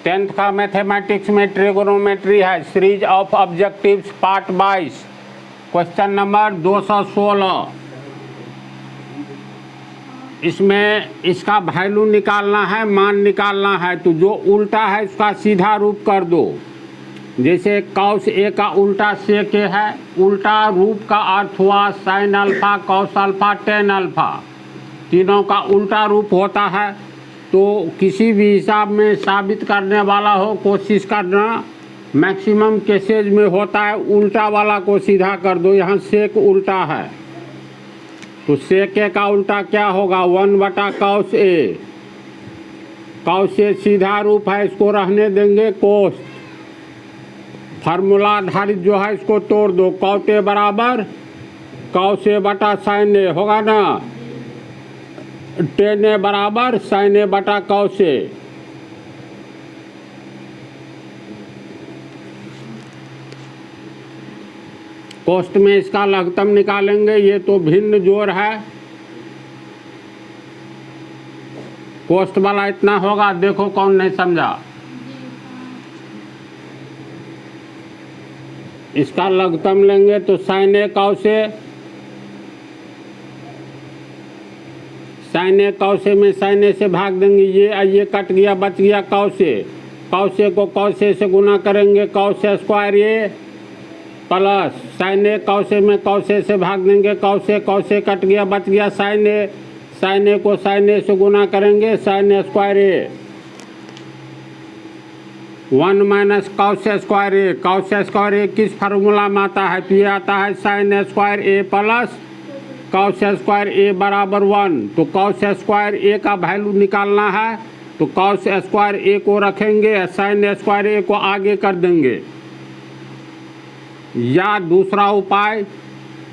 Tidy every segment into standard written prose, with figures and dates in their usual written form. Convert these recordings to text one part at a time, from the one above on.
10th का mathematics में trigonometry है, series of objectives part 22, question number 216। इसमें इसका वैल्यू निकालना है, मान निकालना है। तो जो उल्टा है उसका सीधा रूप कर दो। जैसे कॉस ए का उल्टा सेक ए है, उल्टा रूप का अर्थ हुआ sine alpha cos alpha tan alpha, तीनों का उल्टा रूप होता है। तो किसी भी हिसाब में साबित करने वाला हो, कोशिश करना मैक्सिमम केसेज में होता है उल्टा वाला को सीधा कर दो। यहाँ सेक उल्टा है तो सेक ए का उल्टा क्या होगा, 1/cos ए। कॉस ए सीधा रूप है, इसको रहने देंगे कोस। फार्मूला आधारित जो है इसको तोड़ दो, कॉट ए बराबर कॉस ए बटा साइन ए होगा ना, टेन ए बराबर साइन ए बटा कॉस ए। कोष्ट में इसका लघुत्तम निकालेंगे। ये तो भिन्न जोड़ है, कोष्ट वाला इतना होगा। देखो कौन नहीं समझा, इसका लघुत्तम लेंगे तो sign A cos A, sign A cos A में साइन ए से भाग देंगे, ये कट गया, बच गया कॉस ए। कॉस ए को कॉस ए से गुना करेंगे, cos A square A plus sign A cos A में कॉस ए से भाग देंगे, कॉस ए कट गया, बच गया साइन ए। साइन ए को साइन ए से गुना करेंगे, sign A square A 1 minus cos A square A. Cos A square ए किस फार्मूला में आता है, तो ये आता है sign A square A plus cos A square ए बराबर 1। तो कॉस ए स्क्वायर ए का वैल्यू निकालना है, तो कॉस ए स्क्वायर ए को रखेंगे, साइन ए स्क्वायर ए को आगे कर देंगे। या दूसरा उपाय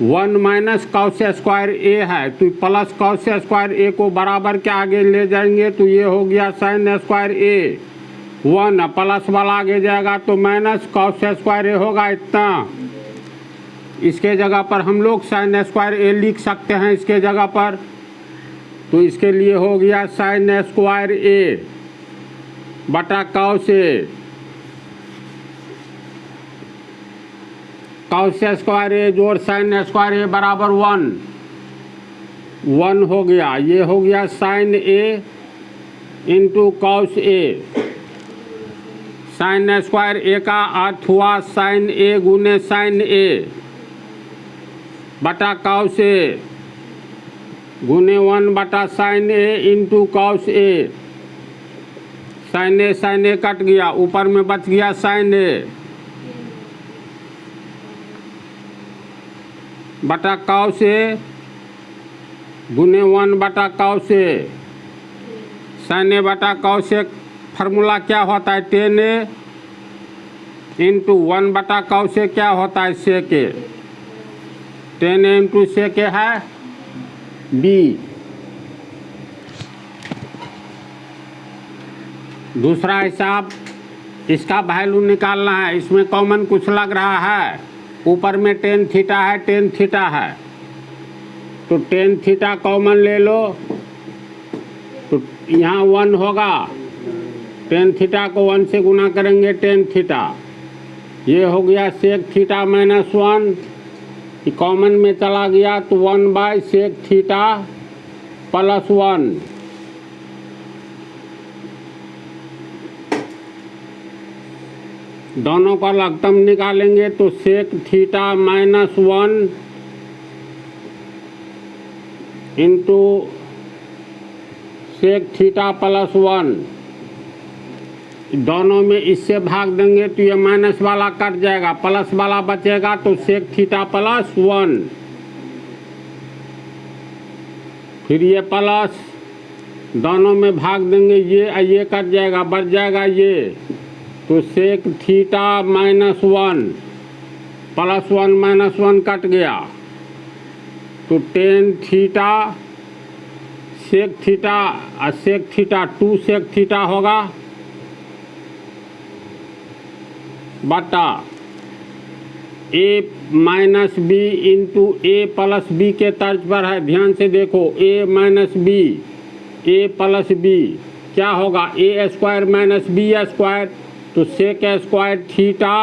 1 माइनस कॉस ए स्क्वायर ए है, तो प्लस कॉस ए स्क्वायर ए को बराबर के आगे ले जाएंगे, तो ये हो गया साइन ए स्क्वायर ए 1, प्लस वाला आगे जाएगा तो माइनस कॉस ए स्क्वायर ए होगा इतना। इसके जगह पर हम लोग साइन ए स्क्वायर ए लिख सकते हैं इसके जगह पर, तो इसके लिए हो गया साइन ए स्क्वायर ए बटा cos A. Cos A square ए जोड़ साइन ए स्क्वायर ए बराबर 1 हो गया। ये हो गया sign A into cos A. Sign A square a का अर्थ हुआ साइन ए गुने साइन ए बटा कॉस ए गुने 1 बटा sign A into cos A. Sign A cut गया, ऊपर में बच गया साइन ए बटा कॉस ए गुने 1 बटा कॉस ए। साइन ए बटा कॉस ए फार्मूला क्या होता है, टेन ए इंटू 1 बटा कॉस ए क्या होता है, सेक ए। टेन ए इंटू सेक ए है बी। दूसरा हिसाब, इसका वैल्यू निकालना है। इसमें कॉमन कुछ लग रहा है, ऊपर में टेन थीटा है, टेन थीटा है, तो टेन थीटा कॉमन ले लो, तो यहाँ 1 होगा। टेन थीटा को 1 से गुना करेंगे, टेन थीटा। ये हो गया सेक थीटा माइनस 1, कॉमन में चला गया तो 1/सेक थीटा प्लस 1। दोनों का लघुत्तम निकालेंगे तो sec theta minus 1 into sec theta plus 1। दोनों में इससे भाग देंगे तो ये माइनस वाला कट जाएगा, प्लस वाला बचेगा, तो सेक थीटा प्लस 1। फिर ये प्लस, दोनों में भाग देंगे, ये कट जाएगा, बच जाएगा ये, तो sec theta minus 1 plus 1 minus 1 cut गया, तो टेन थीटा सेक थीटा और सेक थीटा 2 सेक थीटा होगा बटा A minus B into A plus B के तर्ज पर है। ध्यान से देखो, A minus B, A plus B, क्या होगा A square minus B square, तो sec square theta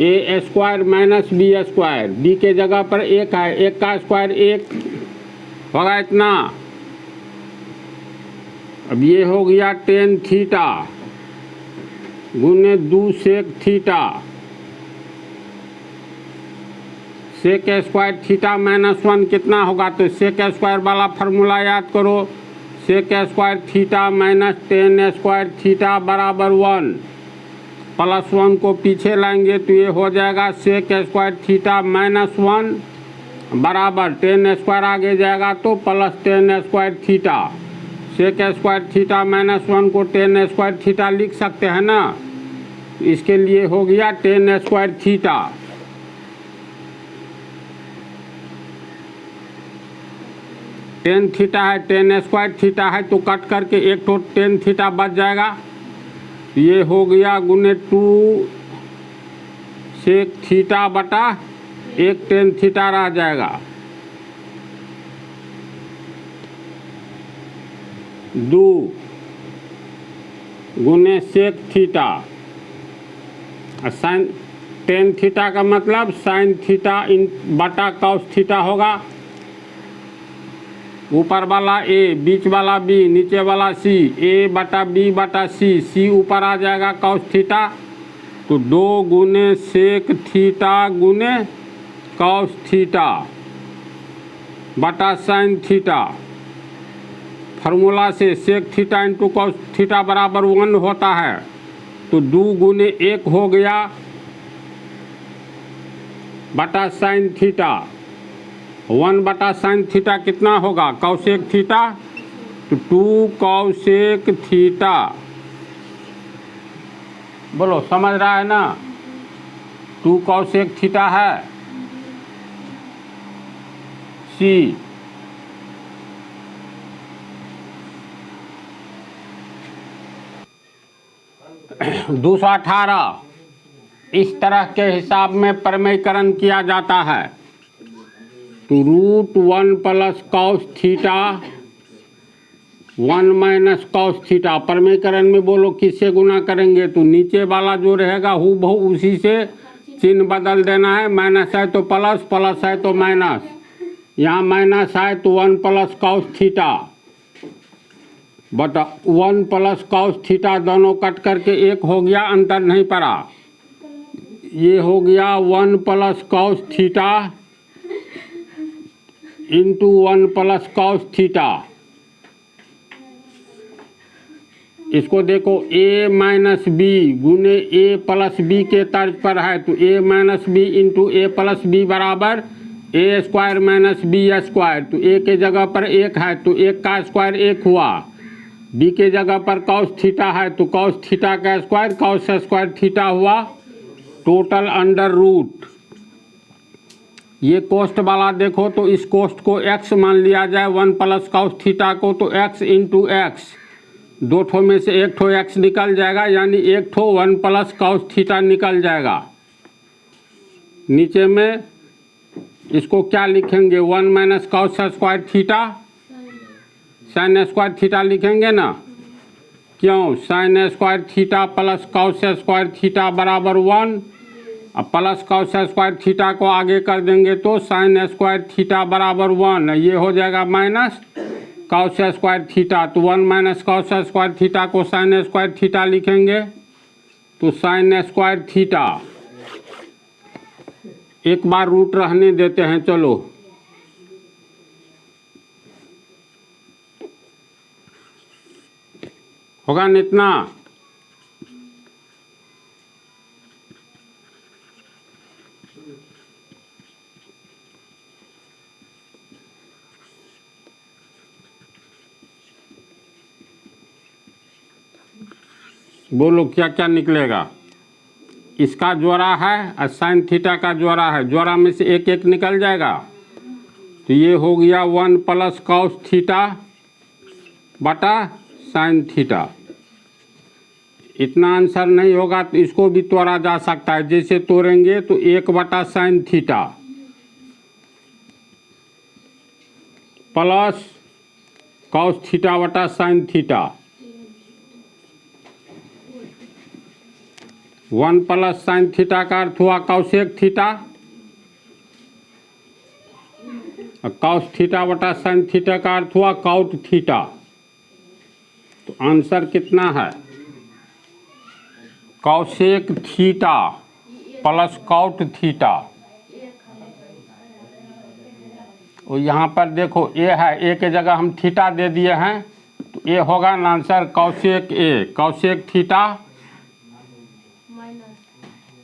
A square minus B square, B के जगह पर एक है, एक का स्क्वायर एक होगा इतना। अब ये हो गया टेन थीटा गुने 2 sec theta, sec square theta minus 1 कितना होगा, तो सेक स्क्वायर वाला फार्मूला याद करो, sec square theta minus tan square theta बराबर 1, प्लस 1 को पीछे लाएंगे तो ये हो जाएगा सेक स्क्वायर थीटा माइनस 1 बराबर टेन स्क्वायर आगे जाएगा तो plus tan square theta, sec square theta minus 1 को टेन स्क्वायर थीटा लिख सकते हैं ना, इसके लिए हो गया ten square theta. Tan theta है, टेन स्क्वायर थीटा है तो कट करके एक तो टेन थीटा बच जाएगा, ये हो गया गुने 2 सेक थीटा बटा एक टेन थीटा रह जाएगा, 2 गुने sec theta, sine tan theta का मतलब साइन थीटा इन बटा कॉस थीटा होगा, ऊपर वाला ए, बीच वाला बी, नीचे वाला सी, ए बटा बी बटा सी, सी ऊपर आ जाएगा कॉस थीटा, तो 2 गुने सेक थीटा गुने कॉस थीटा बटा साइन थीटा, फार्मूला से sec theta into cos theta बराबर 1 होता है, तो 2 गुने 1 हो गया बटा साइन थीटा, 1 बटा साइन थीटा कितना होगा कॉसेक थीटा, तो 2 कॉसेक थीटा, बोलो समझ रहा है ना, 2 कॉसेक थीटा है सी। 218 इस तरह के हिसाब में प्रमेयकरण किया जाता है, तो √1 plus cos theta 1 minus cos theta, प्रमेयकरण में बोलो किससे गुना करेंगे, तो नीचे वाला जो रहेगा हूबहू उसी से चिन्ह बदल देना है, माइनस है तो प्लस, प्लस है तो माइनस, यहाँ माइनस है तो 1 प्लस कॉस थीटा बटा 1 प्लस कॉस थीटा, दोनों कट करके एक हो गया, अंतर नहीं पड़ा, ये हो गया 1 plus cos theta into 1 plus cos theta, इसको देखो a माइनस बी गुने a प्लस बी के तर्ज पर है, तो a minus B into A plus b बराबर ए स्क्वायर माइनस बी स्क्वायर, तो a के जगह पर 1 है तो 1 का स्क्वायर 1 हुआ, b के जगह पर कॉस थीटा है तो कॉस थीटा का स्क्वायर कॉस स्क्वायर थीटा हुआ, टोटल अंडर रूट, ये कोष्ट वाला देखो तो इस कोष्ट को x मान लिया जाए, 1 प्लस कॉस थीटा को तो x इंटू एक्स, 2 ठो में से 1 ठो x निकल जाएगा, यानी 1 ठो 1 प्लस कॉस थीटा निकल जाएगा। नीचे में इसको क्या लिखेंगे, 1 minus cos square theta sine square theta लिखेंगे ना, क्यों, sign square theta plus cos square theta बराबर 1, अब प्लस कॉस स्क्वायर थीटा को आगे कर देंगे तो साइन स्क्वायर थीटा बराबर 1, ये हो जाएगा माइनस कॉस स्क्वायर थीटा, तो 1 माइनस कॉस स्क्वायर थीटा को साइन स्क्वायर थीटा लिखेंगे, तो साइन स्क्वायर थीटा, एक बार रूट रहने देते हैं, चलो होगा न इतना, बोलो क्या क्या निकलेगा, इसका जोड़ा है और साइन थीटा का जोड़ा है, जोड़ा में से एक एक निकल जाएगा, तो ये हो गया 1 प्लस कॉस थीटा बटा साइन थीटा, इतना आंसर नहीं होगा तो इसको भी तोड़ा जा सकता है, जैसे तोड़ेंगे तो 1 बटा sine theta plus cos theta बटा sine theta, 1 plus sine theta का अर्थ हुआ कॉसेक थीटा, और कॉस थीटा बटा साइन थीटा का अर्थ हुआ कॉट थीटा। तो आंसर कितना है? Cosec theta plus cot theta. और यहाँ पर देखो ए है, ए के जगह हम थीटा दे दिए हैं, तो ए होगा ना answer cosec a, cosec theta,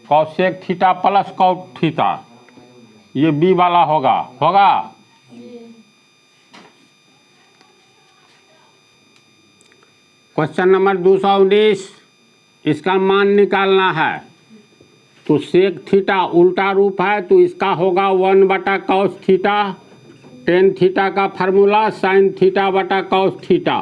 cosec theta plus cot theta, ये बी वाला होगा। क्वेश्चन नंबर 219, इसका मान निकालना है। तो सेक थीटा उल्टा रूप है, तो इसका होगा 1 बटा कॉस थीटा, टेन थीटा का फार्मूला साइन थीटा बटा कॉस थीटा।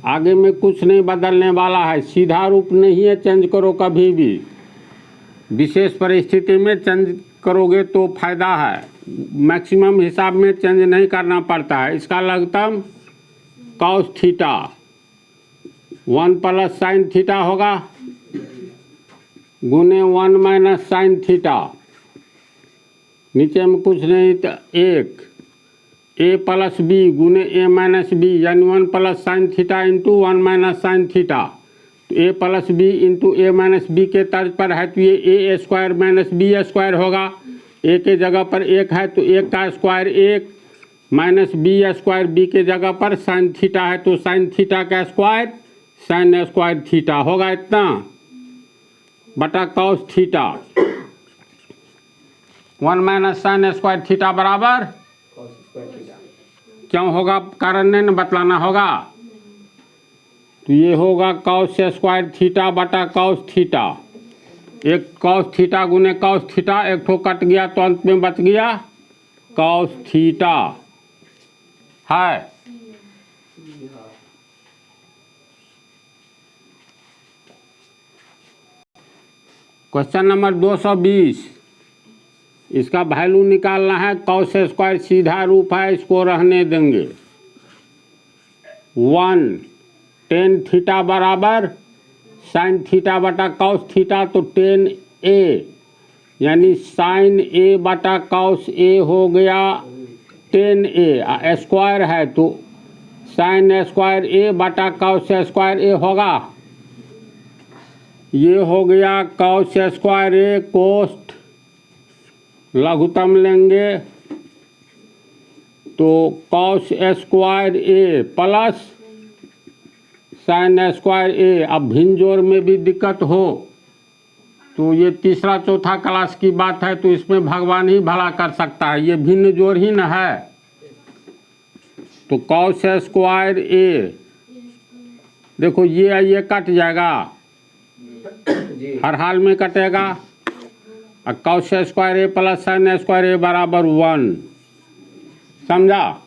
आगे में कुछ नहीं बदलने वाला है, सीधा रूप नहीं है, चेंज करो कभी भी। विशेष परिस्थिति में चेंज करोगे तो फायदा है, मैक्सिमम हिसाब में चेंज नहीं करना पड़ता है। इसका लघुत्तम cos theta 1 plus sine theta होगा गुने 1 माइनस साइन थीटा, नीचे में कुछ नहीं तो 1 ए प्लस बी गुने ए माइनस बी, यानी 1 plus sine theta into 1 minus sine theta. तो ए प्लस बी इंटू ए माइनस बी के तर्ज पर है, तो ये ए स्क्वायर माइनस बी स्क्वायर होगा। ए के जगह पर 1 है तो 1 का square 1 minus B square, B के जगह पर साइन थीटा है तो साइन थीटा का स्क्वायर साइन स्क्वायर थीटा होगा इतना बटा cos theta. 1 minus sine square theta बराबर क्यों होगा, कारण नहीं न बतलाना होगा। तो ये होगा कॉस स्क्वायर थीटा बटा कॉस थीटा। एक कॉस थीटा गुने कॉस थीटा, एक ठो कट गया तो अंत में बच गया कॉस थीटा है। क्वेश्चन नंबर 220, इसका वैल्यू निकालना है। कॉस स्क्वायर सीधा रूप है, इसको रहने देंगे। 1 टेन थीटा बराबर साइन थीटा बटा कॉस थीटा, तो टेन ए यानी साइन ए बटा कॉस ए हो गया टेन ए, स्क्वायर है तो साइन स्क्वायर ए बटा कॉस स्क्वायर ए होगा। ये हो गया कॉस स्क्वायर ए, कोस्ट लघुत्तम लेंगे तो कॉस स्क्वायर ए प्लस साइन स्क्वायर ए। अब भिन्न जोड़ में भी दिक्कत हो तो ये तीसरा चौथा क्लास की बात है, तो इसमें भगवान ही भला कर सकता है, ये भिन्न जोड़ ही न है। तो कॉस स्क्वायर ए, देखो ये कट जाएगा, हर हाल में कटेगा। और कॉस स्क्वायर ए प्लस साइन स्क्वायर ए बराबर 1, समझा।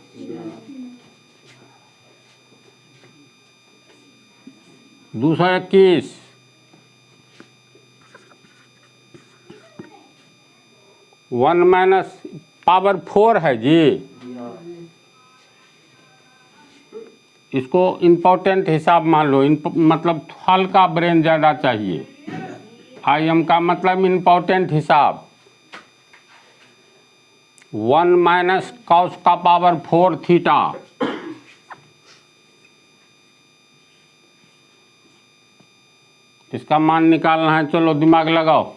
दूसरा 21, वन माइनस पावर 4 है जी। इसको इम्पोर्टेंट हिसाब मान लो, मतलब हल्का ब्रेन ज़्यादा चाहिए। IM का मतलब इम्पोर्टेंट हिसाब। 1 माइनस कॉस का पावर 4 थीटा, इसका मान निकालना है। चलो दिमाग लगाओ।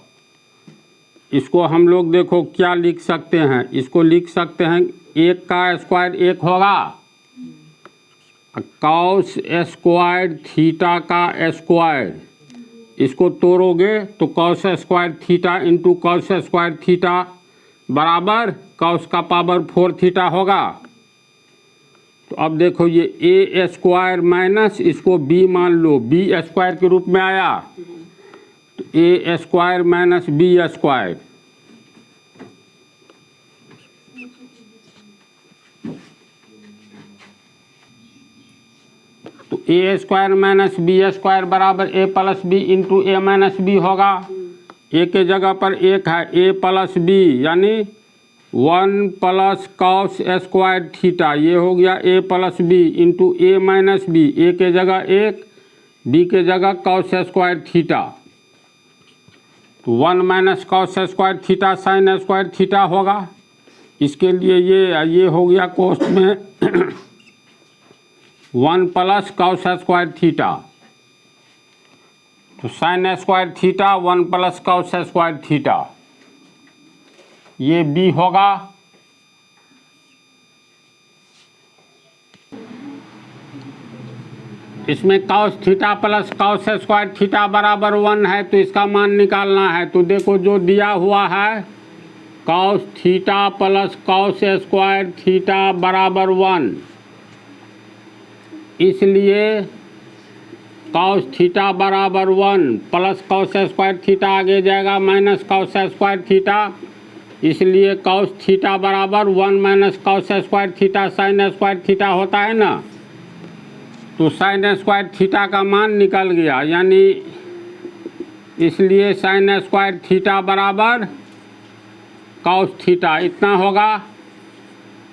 इसको हम लोग देखो क्या लिख सकते हैं, इसको लिख सकते हैं 1 का स्क्वायर 1 होगा, कॉस स्क्वायर थीटा का स्क्वायर, इसको तोड़ोगे तो cos square theta into cos square theta बराबर कॉस का पावर 4 थीटा होगा। तो अब देखो ये ए स्क्वायर माइनस इसको बी मान लो, बी स्क्वायर के रूप में आया, तो A square minus B square. तो A square minus B square बराबर ए प्लस बी इंटू ए माइनस बी होगा। ए के जगह पर 1 है, ए प्लस बी यानी 1 प्लस कॉस स्क्वायर थीटा, ये हो गया ए प्लस बी इंटू ए माइनस बी, ए के जगह 1, बी के जगह कॉस स्क्वायर थीटा। तो 1 minus cos square theta sine square theta होगा। इसके लिए ये हो गया कोष्ठ में 1 प्लस कॉस स्क्वायर थीटा, तो sine square theta 1 plus cos square theta, ये बी होगा। इसमें cos theta plus cos square theta बराबर 1 है, तो इसका मान निकालना है। तो देखो जो दिया हुआ है cos theta plus cos square theta बराबर 1, इसलिए कॉस थीटा बराबर 1 प्लस कॉस स्क्वायर थीटा आगे जाएगा माइनस कॉस स्क्वायर थीटा, इसलिए कॉस थीटा बराबर 1 minus cos square theta sine square theta होता है ना। तो साइन स्क्वायर थीटा का मान निकल गया, यानी इसलिए साइन स्क्वायर थीटा बराबर कॉस थीटा इतना होगा।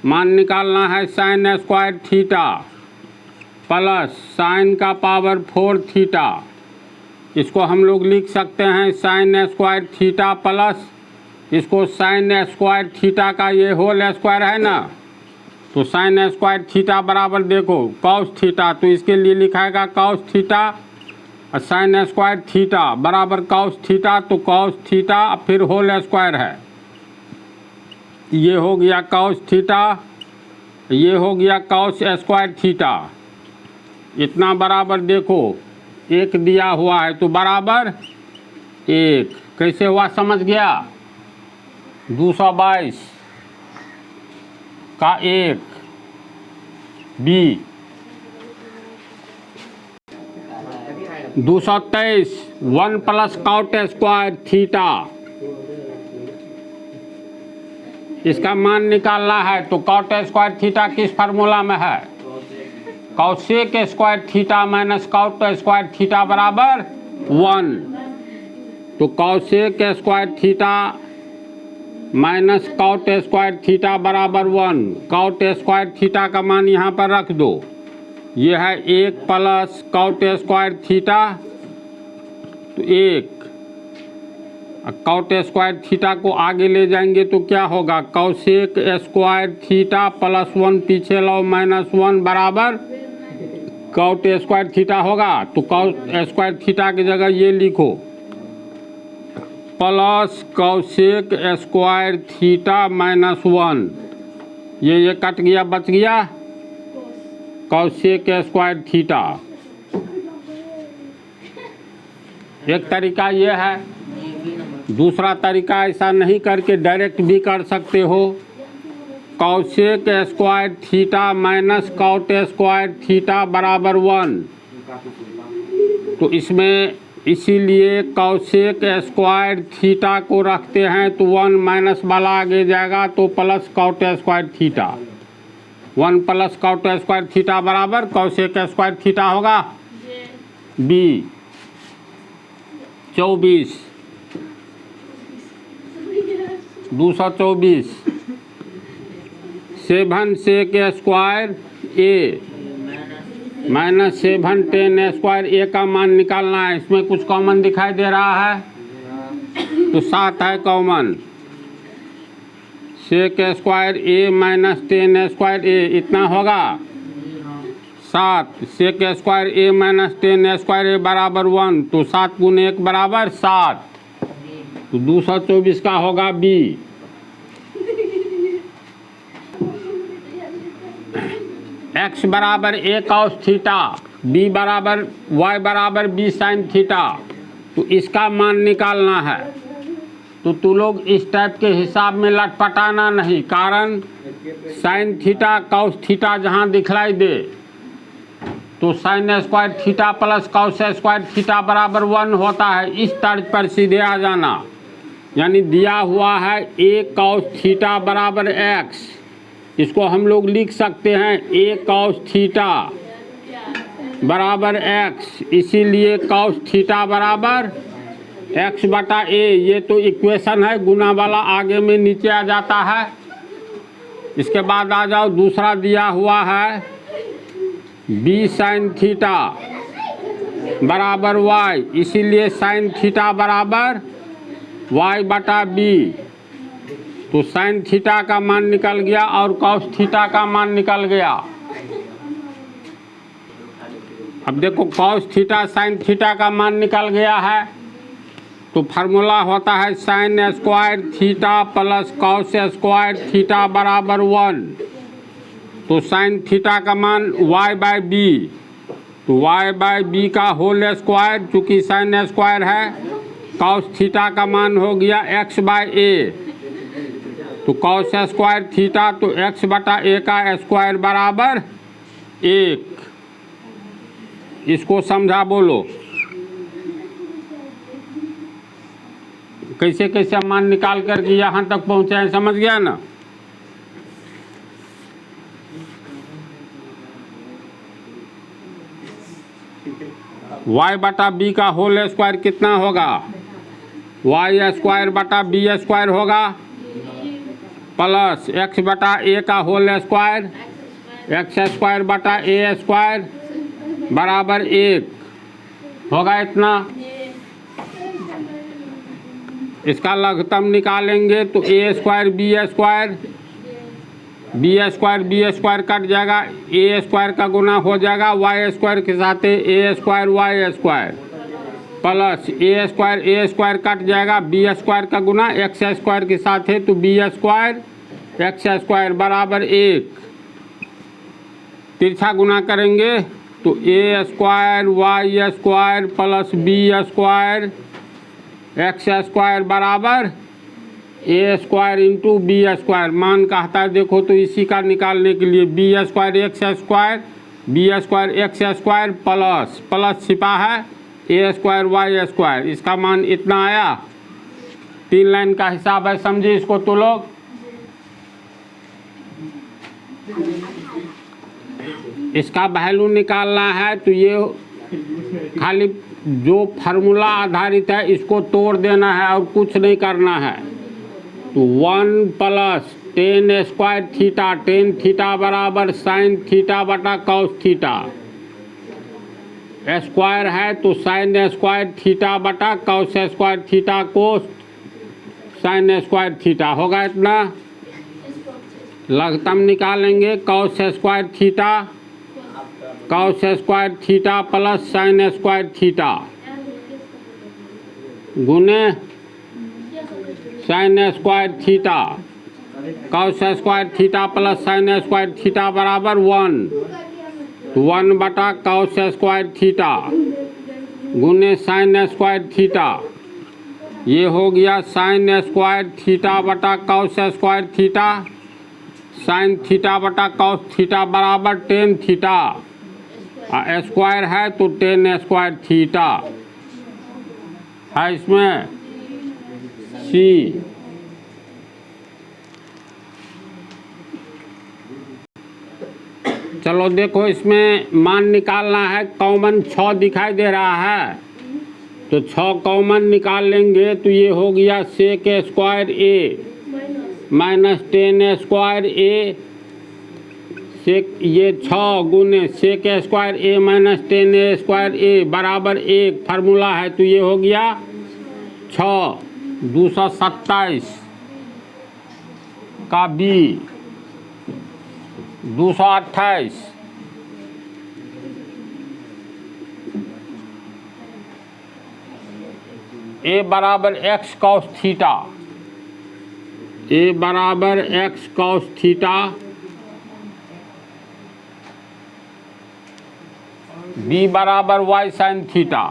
मान निकालना है sign square theta plus sign का पावर 4 थीटा, इसको हम लोग लिख सकते हैं साइन स्क्वायर थीटा प्लस, इसको साइन स्क्वायर थीटा का ये होल स्क्वायर है ना, तो साइन स्क्वायर थीटा बराबर देखो कॉस थीटा, तो इसके लिए लिखाएगा कॉस थीटा और साइन स्क्वायर थीटा बराबर कॉस थीटा, तो कॉस थीटा फिर होल स्क्वायर है, ये हो गया कॉस थीटा, ये हो गया कॉस स्क्वायर थीटा, इतना बराबर देखो 1 दिया हुआ है तो बराबर 1, कैसे हुआ समझ गया। 222 का 1 b, 223 1 plus cot square theta, इसका मान निकालना है। तो कॉट स्क्वायर थीटा किस फार्मूला में है, cosec square theta minus cot square theta बराबर 1, तो cosec square theta minus cot square theta बराबर 1, कॉट स्क्वायर थीटा का मान यहाँ पर रख दो, ये है 1 प्लस कॉट स्क्वायर थीटा, तो 1 कॉट स्क्वायर थीटा को आगे ले जाएंगे तो क्या होगा, कॉसेक स्क्वायर थीटा प्लस 1 पीछे लो माइनस 1 बराबर कॉट स्क्वायर थीटा होगा। तो कॉट स्क्वायर थीटा की जगह ये लिखो plus cosec square theta minus 1, ये कट गया बच गया कॉसेक स्क्वायर थीटा। एक तरीका ये है, दूसरा तरीका ऐसा नहीं करके डायरेक्ट भी कर सकते हो, cosec square theta minus cot square theta बराबर 1, तो इसमें इसीलिए कॉसेक स्क्वायर थीटा को रखते हैं तो 1 माइनस वाला आगे जाएगा तो plus cot square theta, 1 plus cot square theta बराबर कॉसेक स्क्वायर थीटा होगा। B 24 224 7 sec square a minus 7 10 square a का मान निकालना है। इसमें कुछ कॉमन दिखाई दे रहा है तो 7 है common, sec square a minus 10 square ए इतना होगा 7, sec square a minus 10 square ए बराबर 1, तो 7 गुने 1 बराबर 7, तो 224 का होगा बी। एक्स बराबर ए कॉस थीटा, बी बराबर वाई बराबर बी साइन थीटा, तो इसका मान निकालना है। तो तू लोग इस टाइप के हिसाब में लटपटाना नहीं, कारण साइन थीटा कॉस थीटा जहाँ दिखलाई दे तो sine square theta plus cos square theta बराबर 1 होता है, इस तर्ज पर सीधे आ जाना। यानी दिया हुआ है ए कॉस थीटा बराबर एक्स, इसको हम लोग लिख सकते हैं ए कॉस थीटा बराबर एक्स, इसीलिए कॉस थीटा बराबर एक्स बटा ए, ये तो इक्वेशन है, गुना वाला आगे में नीचे आ जाता है। इसके बाद आ जाओ, दूसरा दिया हुआ है बी साइन थीटा बराबर वाई, इसीलिए साइन थीटा बराबर वाई बटा बी। तो साइन थीटा का मान निकल गया और कॉस थीटा का मान निकल गया। अब देखो कॉस थीटा साइन थीटा का मान निकल गया है, तो फार्मूला होता है sign square theta plus cos square theta बराबर 1। तो साइन थीटा का मान y बाई बी, तो y बाई बी का होल स्क्वायर, चूँकि साइन स्क्वायर है, कॉस थीटा का मान हो गया x बाई ए, तो कॉस स्क्वायर थीटा, तो x बटा ए का स्क्वायर बराबर 1। इसको समझा बोलो कैसे कैसे मान निकाल करके यहाँ तक पहुँचे हैं, समझ गया ना। y बटा बी का होल स्क्वायर कितना होगा, y स्क्वायर बटा बी स्क्वायर होगा, प्लस x बटा ए का होल स्क्वायर, x स्क्वायर बटा ए स्क्वायर बराबर 1 होगा। इतना इसका लघुत्तम निकालेंगे तो A square B square, B square cut जाएगा, ए स्क्वायर का गुना हो जाएगा वाई स्क्वायर के साथ ए स्क्वायर वाई स्क्वायर, प्लस ए स्क्वायर कट जाएगा, बी स्क्वायर का गुना एक्स स्क्वायर के साथ है, तो बी स्क्वायर एक्स स्क्वायर बराबर 1। तिरछा गुना करेंगे तो A square Y square plus B square x square बराबर ए स्क्वायर इंटू बी स्क्वायर। मान कहता है देखो, तो इसी का निकालने के लिए b square x square, B square x square plus छिपा है ए स्क्वायर वाई स्क्वायर, इसका मान इतना आया। 3 लाइन का हिसाब है, समझे इसको तो लोग। इसका वैल्यू निकालना है तो ये खाली जो फार्मूला आधारित है इसको तोड़ देना है और कुछ नहीं करना है। तो 1 plus tan square theta, tan theta बराबर साइन थीटा बटा कॉस थीटा, स्क्वायर है तो साइन स्क्वायर थीटा बटा cos square theta cos sine square theta होगा इतना। लघुत्तम निकालेंगे cos square theta plus sine square theta गुने sine square theta, cos square theta plus sine square theta बराबर 1 बटा कॉस स्क्वायर थीटा गुने साइन स्क्वायर थीटा। ये हो गया साइन स्क्वायर थीटा बटा cos square theta, sign theta बटा cos theta बराबर टेन थीटा, स्क्वायर है तो टेन स्क्वायर थीटा है इसमें सी। चलो देखो, इसमें मान निकालना है, कॉमन 6 दिखाई दे रहा है तो 6 कॉमन निकाल लेंगे तो ये हो गया सेक square a minus tan square ए, सेक ये 6 गुने सेक square a minus ten A square ए बराबर 1 फार्मूला है, तो ये हो गया 6 227 का बी 228 ए बराबर एक्स कॉस थीटा, ए बराबर एक्स कॉस थीटा, बी बराबर वाई साइन थीटा।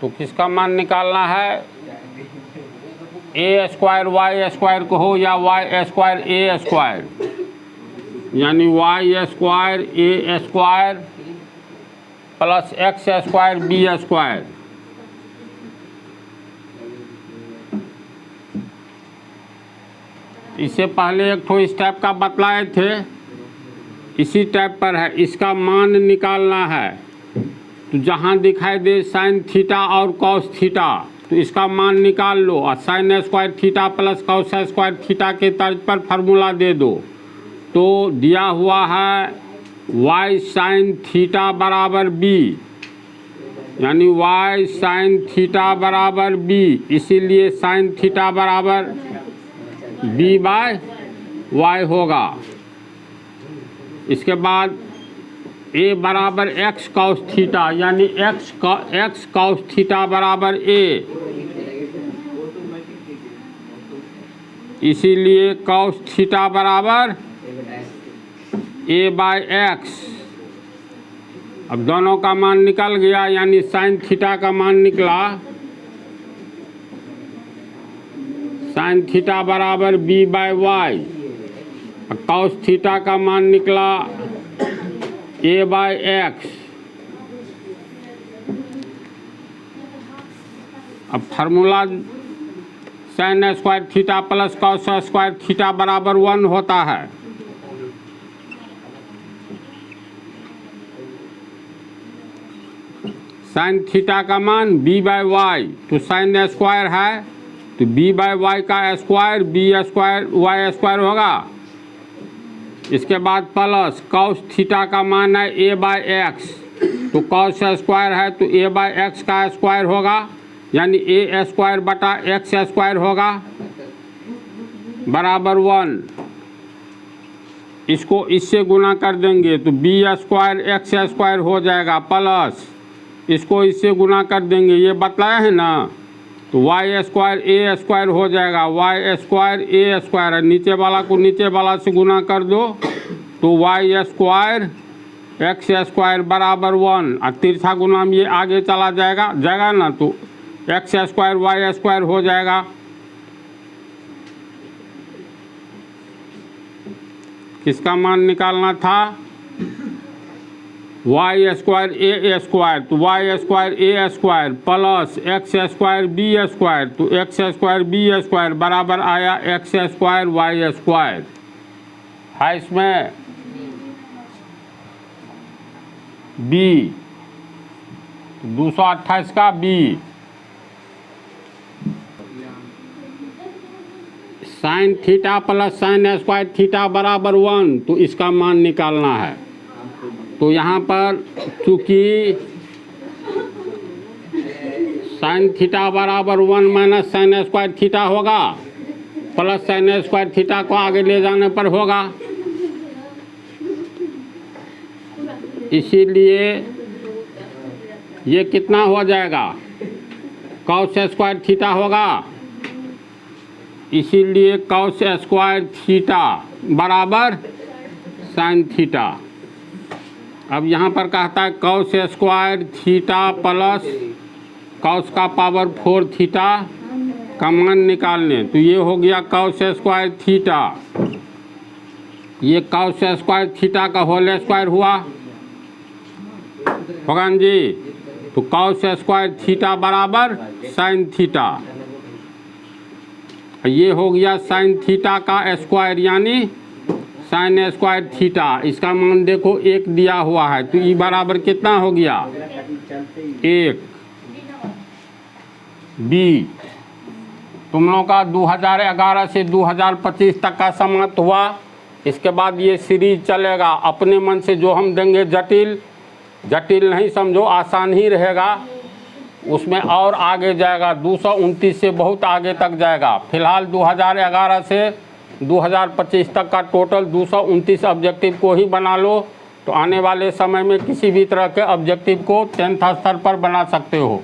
तो किसका मान निकालना है, ए स्क्वायर वाई स्क्वायर को हो या वाई स्क्वायर ए स्क्वायर, यानी Y square A square plus X square B square. इससे पहले एक ठो इस टाइप का बतलाए थे, इसी टाइप पर है, इसका मान निकालना है। तो जहाँ दिखाई दे साइन थीटा और कॉस थीटा तो इसका मान निकाल लो और sign square theta plus cos square theta के तर्ज पर फार्मूला दे दो। तो दिया हुआ है y साइन थीटा बराबर b, यानी y साइन थीटा बराबर b, इसीलिए साइन थीटा बराबर b बाय y होगा। इसके बाद a बराबर x कॉस थीटा, यानी x कॉस थीटा बराबर a, इसीलिए कॉस थीटा बराबर a बाय x। अब दोनों का मान निकल गया, यानी साइन थीटा का मान निकला साइन थीटा बराबर b by y, cos theta का मान निकला a बाय x। अब formula sine square theta plus cos square theta बराबर 1 होता है। साइन थीटा का मान b बाय वाई, तो साइन स्क्वायर है तो b बाय वाई का square b square Y square होगा। इसके बाद प्लस कॉस थीटा का मान है a बाय एक्स, तो कॉस स्क्वायर है तो a बाय एक्स का स्क्वायर होगा, यानी a स्क्वायर बटा एक्स स्क्वायर होगा बराबर 1। इसको इससे गुना कर देंगे तो b स्क्वायर एक्स स्क्वायर हो जाएगा, प्लस इसको इससे गुना कर देंगे, ये बतलाया है ना, तो y स्क्वायर a स्क्वायर हो जाएगा, y स्क्वायर a स्क्वायर है, नीचे वाला को नीचे वाला से गुना कर दो तो y स्क्वायर एक्स स्क्वायर बराबर 1, और तिरछा गुना में ये आगे चला जाएगा ना, तो एक्स स्क्वायर वाई स्क्वायर हो जाएगा। किसका मान निकालना था? वाई स्क्वायर ए स्क्वायर, तो Y square A square plus X square B square, तो एक्स स्क्वायर बी स्क्वायर बराबर आया एक्स स्क्वायर वाई स्क्वायर है। इसमें बी 228 का b, sine theta plus sine square theta बराबर 1, तो इसका मान निकालना है। तो यहाँ पर चूँकि साइन थीटा बराबर 1 माइनस साइन स्क्वायर थीटा होगा, प्लस साइन स्क्वायर थीटा को आगे ले जाने पर होगा, इसीलिए ये कितना हो जाएगा? कॉस स्क्वायर थीटा होगा, इसीलिए कॉस स्क्वायर थीटा बराबर साइन थीटा। अब यहाँ पर कहता है cos square theta plus cos का पावर 4 थीटा का मान निकालने, तो ये हो गया कॉस स्क्वायर थीटा, ये कॉस स्क्वायर थीटा का होल स्क्वायर हुआ होगा जी, तो कॉस स्क्वायर थीटा बराबर साइन थीटा, ये हो गया साइन थीटा का स्क्वायर यानी साइन स्क्वायर थीटा। इसका मान देखो 1 दिया हुआ है, तो ई बराबर कितना हो गया? 1 बी। तुम लोगों का 2011 से 2025 तक का समाप्त हुआ। इसके बाद ये सीरीज चलेगा। अपने मन से जो हम देंगे जटिल नहीं समझो, आसान ही रहेगा, उसमें और आगे जाएगा, 229 से बहुत आगे तक जाएगा। फिलहाल 2011 से 2025 तक का टोटल 229 ऑब्जेक्टिव को ही बना लो, तो आने वाले समय में किसी भी तरह के ऑब्जेक्टिव को 10th स्तर पर बना सकते हो।